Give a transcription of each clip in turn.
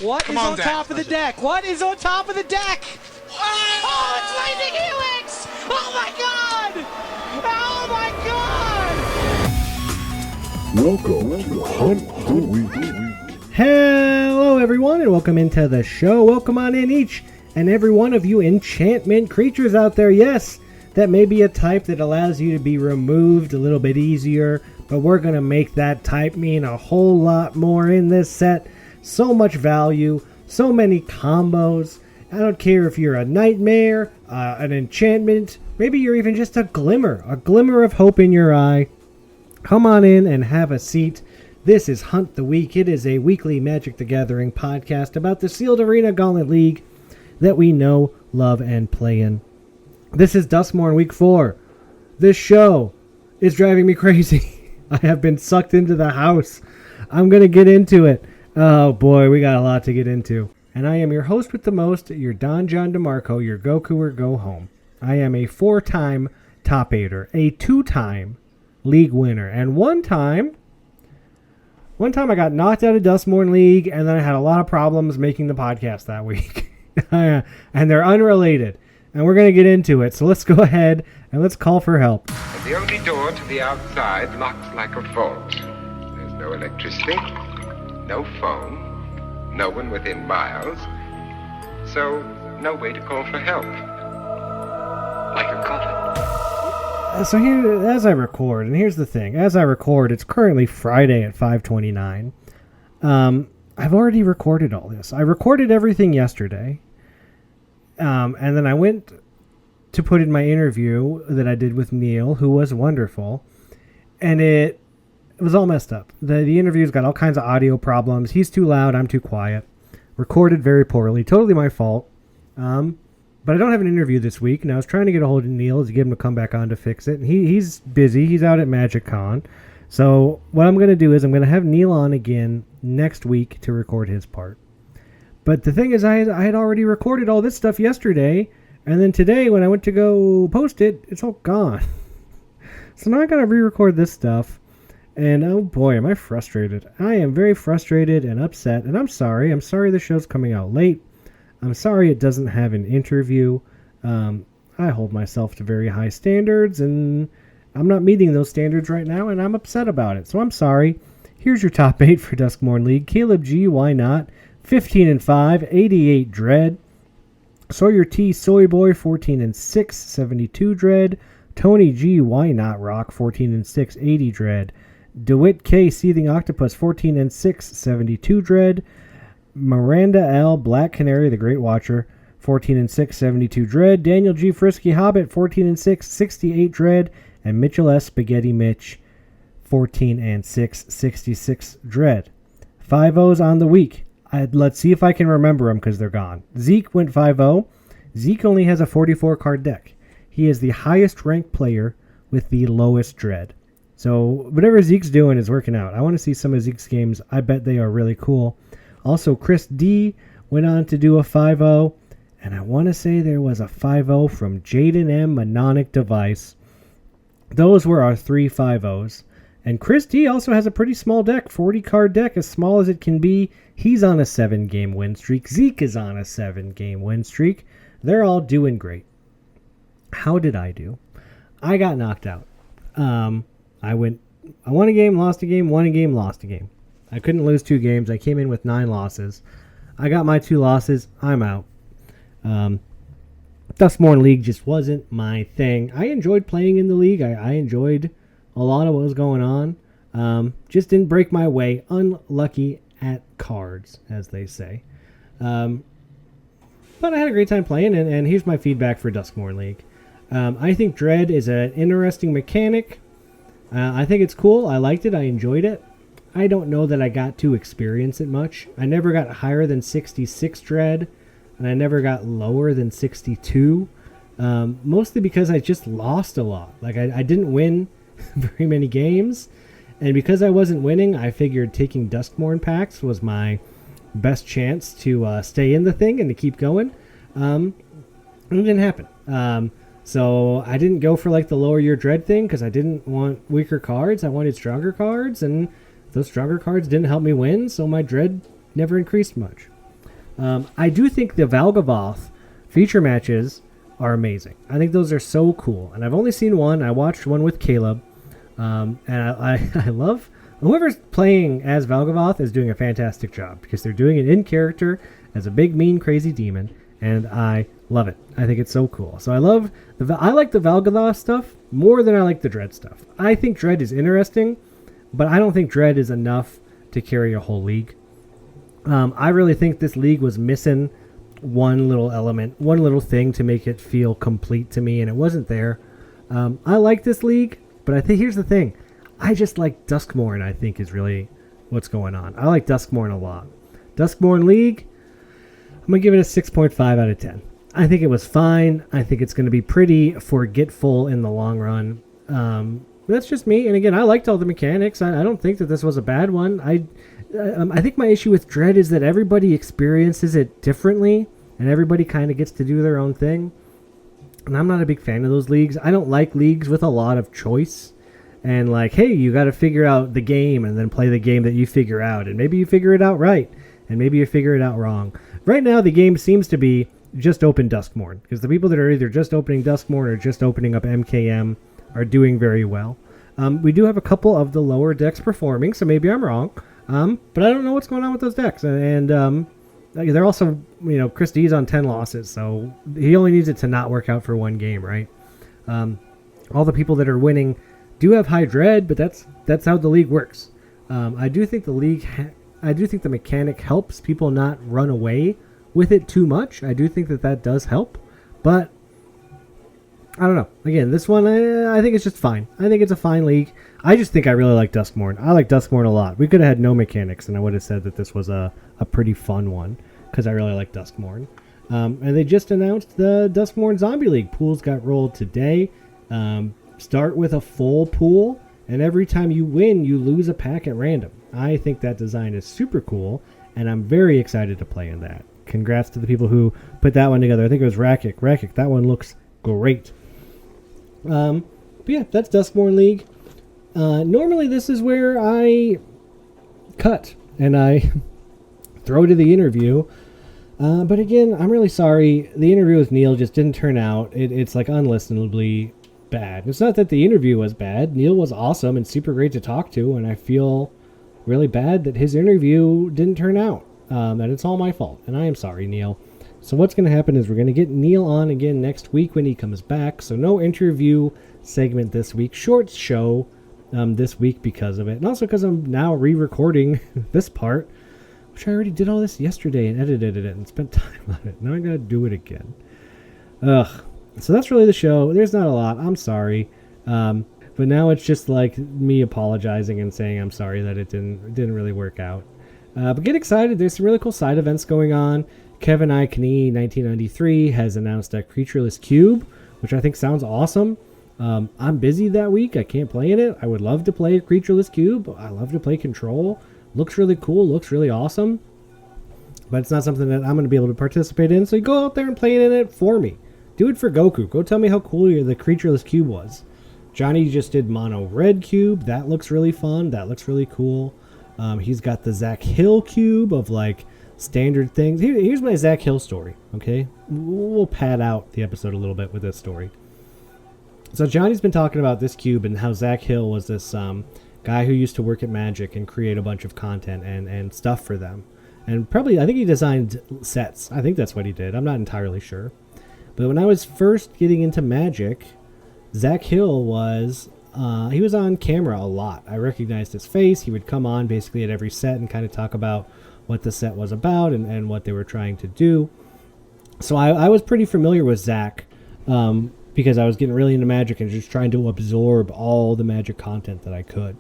What is on top of the deck? What is on top of the deck? Oh, it's Lightning Helix! Oh my god! Oh my god! Welcome to Hunt the Week. Hello everyone and welcome into the show. Welcome on in each and every one of you enchantment creatures out there. Yes, that may be a type that allows you to be removed a little bit easier, but we're going to make that type mean a whole lot more in this set. So much value, so many combos. I don't care if you're a nightmare, an enchantment, maybe you're even just a glimmer of hope in your eye. Come on in and have a seat. This is Hunt the Week. It is a weekly Magic the Gathering podcast about the Sealed Arena Gauntlet League that we know, love, and play in. This is Duskmorn Week 4. This show is driving me crazy. I have been sucked into the house. I'm going to get into it. Oh boy, we got a lot to get into. And I am your host with the most, your Don John DeMarco, your Goku or Go Home. I am a 4-time top 8er, a 2-time league winner, and one time I got knocked out of Duskmorn League, and then I had a lot of problems making the podcast that week. And they're unrelated, and we're going to get into it. So let's go ahead and let's call for help. And the only door to the outside locks like a vault. There's no electricity, no phone, no one within miles, so no way to call for help. Like a coffin. So here, as I record, and here's the thing, as I record, it's currently Friday at 5:29. I've already recorded all this. I recorded everything yesterday, and then I went to put in my interview that I did with Neil, who was wonderful, and it was all messed up. The interview's got all kinds of audio problems. He's too loud, I'm too quiet. Recorded very poorly. Totally my fault. But I don't have an interview this week, and I was trying to get a hold of Neil to get him to come back on to fix it. And he's busy. He's out at MagicCon. So what I'm going to do is I'm going to have Neil on again next week to record his part. But the thing is, I had already recorded all this stuff yesterday, and then today when I went to go post it, it's all gone. So now I got to re-record this stuff. And oh boy, am I frustrated. I am very frustrated and upset, and I'm sorry. I'm sorry the show's coming out late. I'm sorry it doesn't have an interview. I hold myself to very high standards, and I'm not meeting those standards right now, and I'm upset about it. So I'm sorry. Here's your top 8 for Duskmorn League. Caleb G, why not? 15-5, 88 Dread. Sawyer T, Soy Boy, 14-6, 72 Dread. Tony G, why not Rock, 14-6, 80 Dread. DeWitt K, Seething Octopus, 14-6, 72 Dread. Miranda L, Black Canary, the Great Watcher, 14-6, 72 Dread. Daniel G, Frisky Hobbit, 14-6, 68 Dread. And Mitchell S, Spaghetti Mitch, 14-6, 66 Dread. 5-0s on the week. Let's see if I can remember them because they're gone. Zeke went 5-0. Zeke only has a 44-card deck. He is the highest ranked player with the lowest Dread. So whatever Zeke's doing is working out. I want to see some of Zeke's games. I bet they are really cool. Also, Chris D went on to do a 5-0. And I want to say there was a 5-0 from Jaden M, Mononic Device. Those were our 3 5-0s. And Chris D also has a pretty small deck, 40-card deck, as small as it can be. He's on a 7-game win streak. Zeke is on a 7-game win streak. They're all doing great. How did I do? I got knocked out. I won a game, lost a game, won a game, lost a game. I couldn't lose 2 games. I came in with 9 losses. I got my 2 losses. I'm out. Duskmorn League just wasn't my thing. I enjoyed playing in the league. I enjoyed a lot of what was going on. Just didn't break my way. Unlucky at cards, as they say. But I had a great time playing, and here's my feedback for Duskmorn League. I think Dread is an interesting mechanic. I think it's cool. I liked it. I enjoyed it. I don't know that I got to experience it much. I never got higher than 66 Dread, and I never got lower than 62. Mostly because I just lost a lot. Like, I didn't win very many games, and because I wasn't winning, I figured taking Duskmorn packs was my best chance to stay in the thing and to keep going. And it didn't happen. So I didn't go for like the lower your Dread thing because I didn't want weaker cards. I wanted stronger cards, and those stronger cards didn't help me win, so my Dread never increased much. I do think the Valgavoth feature matches are amazing. I think those are so cool. And I've only seen one. I watched one with Caleb. And I love whoever's playing as Valgavoth is doing a fantastic job because they're doing it in character as a big, mean, crazy demon. And I love it. I think it's so cool. So I like the Valgavoth stuff more than I like the Dread stuff. I think Dread is interesting, but I don't think Dread is enough to carry a whole league. I really think this league was missing one little element, one little thing to make it feel complete to me, and it wasn't there. I like this league, but I think here's the thing. I just like Duskmourn, I think, is really what's going on. I like Duskmourn a lot. Duskmourn League, I'm going to give it a 6.5 out of 10. I think it was fine. I think it's going to be pretty forgetful in the long run. That's just me. And again, I liked all the mechanics. I don't think that this was a bad one. I think my issue with Dread is that everybody experiences it differently, and everybody kind of gets to do their own thing. And I'm not a big fan of those leagues. I don't like leagues with a lot of choice. And like, hey, you got to figure out the game and then play the game that you figure out. And maybe you figure it out right, and maybe you figure it out wrong. Right now, the game seems to be just open Duskmourn, because the people that are either just opening Duskmourn or just opening up MKM are doing very well. We do have a couple of the lower decks performing, so maybe I'm wrong. But I don't know what's going on with those decks. And they're also, Chris D's on 10 losses, so he only needs it to not work out for one game, right? All the people that are winning do have high dread, but that's how the league works. I do think the mechanic helps people not run away with it too much. I do think that does help, but I don't know. Again, this one, I think it's just fine. I think it's a fine league. I just think I really like Duskmourn. I like Duskmourn a lot. We could have had no mechanics, and I would have said that this was a pretty fun one, because I really like Duskmourn. And they just announced the Duskmourn Zombie League. Pools got rolled today. Start with a full pool, and every time you win, you lose a pack at random. I think that design is super cool, and I'm very excited to play in that. Congrats to the people who put that one together. I think it was Rakic. Rakic, that one looks great. But yeah, that's Duskmourn League. Normally this is where I cut and I throw to the interview. But again, I'm really sorry. The interview with Neil just didn't turn out. It's like unlistenably bad. It's not that the interview was bad. Neil was awesome and super great to talk to, and I feel really bad that his interview didn't turn out. And it's all my fault, and I am sorry, Neil. So what's going to happen is we're going to get Neil on again next week when he comes back. So no interview segment this week. Short show this week because of it. And also because I'm now re-recording this part, which I already did all this yesterday and edited it and spent time on it. Now I got to do it again. Ugh. So that's really the show. There's not a lot. I'm sorry. But now it's just like me apologizing and saying I'm sorry that it didn't really work out. But get excited. There's some really cool side events going on. Kevin I. Knee 1993 has announced a Creatureless Cube, which I think sounds awesome. I'm busy that week. I can't play in it. I would love to play a Creatureless Cube. I love to play Control. Looks really cool. Looks really awesome. But it's not something that I'm going to be able to participate in. So you go out there and play in it for me. Do it for Goku. Go tell me how cool the Creatureless Cube was. Johnny just did Mono Red Cube. That looks really fun. That looks really cool. He's got the Zach Hill Cube of like standard things. Here's my Zach Hill story, okay? We'll pad out the episode a little bit with this story. So Johnny's been talking about this cube and how Zach Hill was this guy who used to work at Magic and create a bunch of content and stuff for them. And probably, I think he designed sets. I think that's what he did. I'm not entirely sure. But when I was first getting into Magic, Zach Hill was... he was on camera a lot. I recognized his face. He would come on basically at every set and kind of talk about what the set was about and what they were trying to do. So I was pretty familiar with Zach because I was getting really into Magic and just trying to absorb all the Magic content that I could.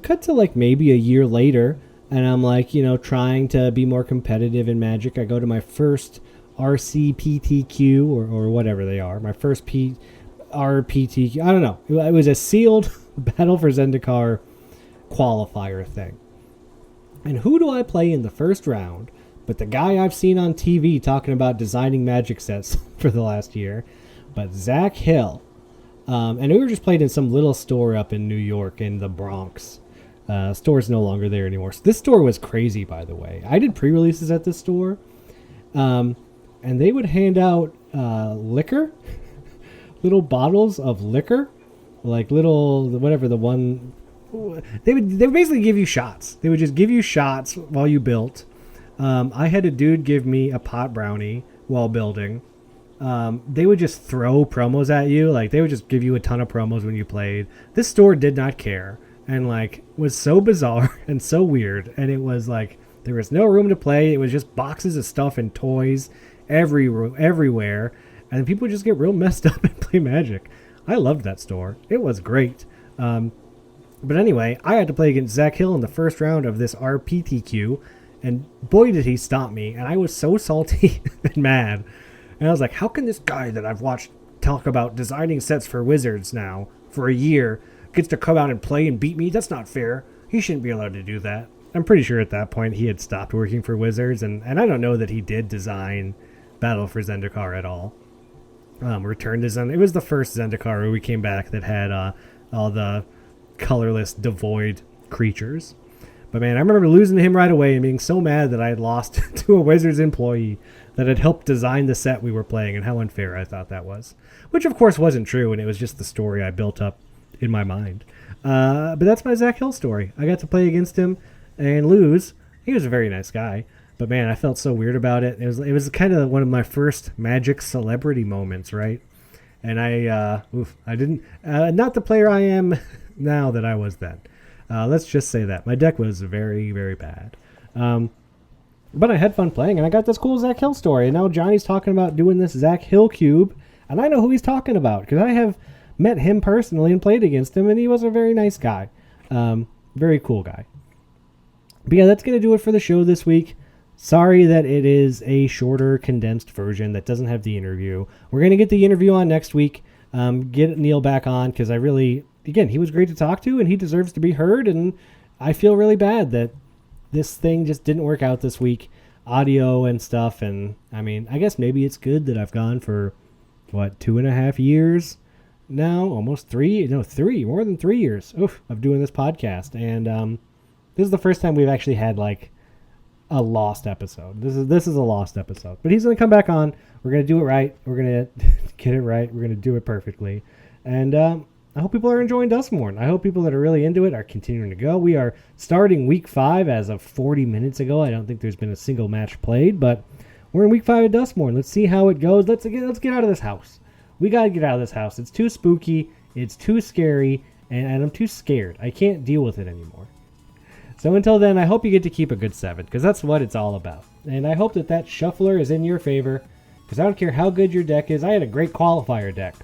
Cut to like maybe a year later, and I'm like, trying to be more competitive in Magic. I go to my first RCPTQ or whatever they are. My first RPTQ. I don't know. It was a sealed Battle for Zendikar qualifier thing. And who do I play in the first round but the guy I've seen on TV talking about designing Magic sets for the last year, but Zach Hill. And we were just playing in some little store up in New York in the Bronx. Store's no longer there anymore. So this store was crazy, by the way. I did pre-releases at this store, and they would hand out liquor, little bottles of liquor, like little whatever the one. They would basically give you shots. They would just give you shots while you built. I had a dude give me a pot brownie while building. They would just throw promos at you. Like, they would just give you a ton of promos when you played. This store did not care, and like was so bizarre and so weird. And it was like there was no room to play. It was just boxes of stuff and toys everywhere, and people would just get real messed up and play Magic. I loved that store. It was great. But anyway, I had to play against Zach Hill in the first round of this RPTQ, and boy did he stop me, and I was so salty and mad. And I was like, how can this guy that I've watched talk about designing sets for Wizards now for a year gets to come out and play and beat me? That's not fair. He shouldn't be allowed to do that. I'm pretty sure at that point he had stopped working for Wizards, and I don't know that he did design Battle for Zendikar at all. Return to Zendikar. It was the first Zendikar where we came back that had all the colorless, devoid creatures. But man, I remember losing to him right away and being so mad that I had lost to a Wizards employee that had helped design the set we were playing, and how unfair I thought that was. Which of course wasn't true, and it was just the story I built up in my mind. But that's my Zach Hill story. I got to play against him and lose. He was a very nice guy, but man, I felt so weird about it. It was kind of one of my first Magic celebrity moments, right? And I didn't, not the player I am now that I was then. Let's just say that my deck was very, very bad. But I had fun playing, and I got this cool Zach Hill story. And now Johnny's talking about doing this Zach Hill cube, and I know who he's talking about because I have met him personally and played against him, and he was a very nice guy. Very cool guy. But yeah, that's going to do it for the show this week. Sorry that it is a shorter, condensed version that doesn't have the interview. We're going to get the interview on next week. Get Neil back on because again, he was great to talk to, and he deserves to be heard, and I feel really bad that this thing just didn't work out this week, audio and stuff. And I mean, I guess maybe it's good that I've gone for 2.5 years now, almost more than 3 years of doing this podcast. And this is the first time we've actually had like a lost episode. This is a lost episode, but he's going to come back on. We're going to do it right. We're going to get it right. We're going to do it perfectly. And I hope people are enjoying Dustmorn. I hope people that are really into it are continuing to go. We are starting week 5 as of 40 minutes ago. I don't think there's been a single match played, but we're in week 5 of Dustmorn. Let's see how it goes. Let's get out of this house. We got to get out of this house. It's too spooky. It's too scary, and I'm too scared. I can't deal with it anymore. So until then, I hope you get to keep a good 7, because that's what it's all about. And I hope that shuffler is in your favor, because I don't care how good your deck is. I had a great qualifier deck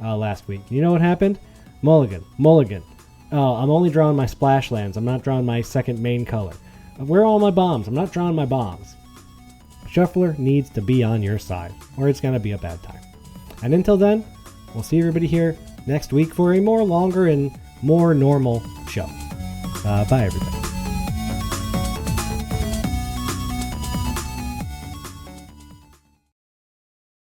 last week. You know what happened? Mulligan. Oh, I'm only drawing my splash lands. I'm not drawing my second main color. Where are all my bombs? I'm not drawing my bombs. Shuffler needs to be on your side, or it's going to be a bad time. And until then, we'll see everybody here next week for a more longer and more normal show. Bye, everybody.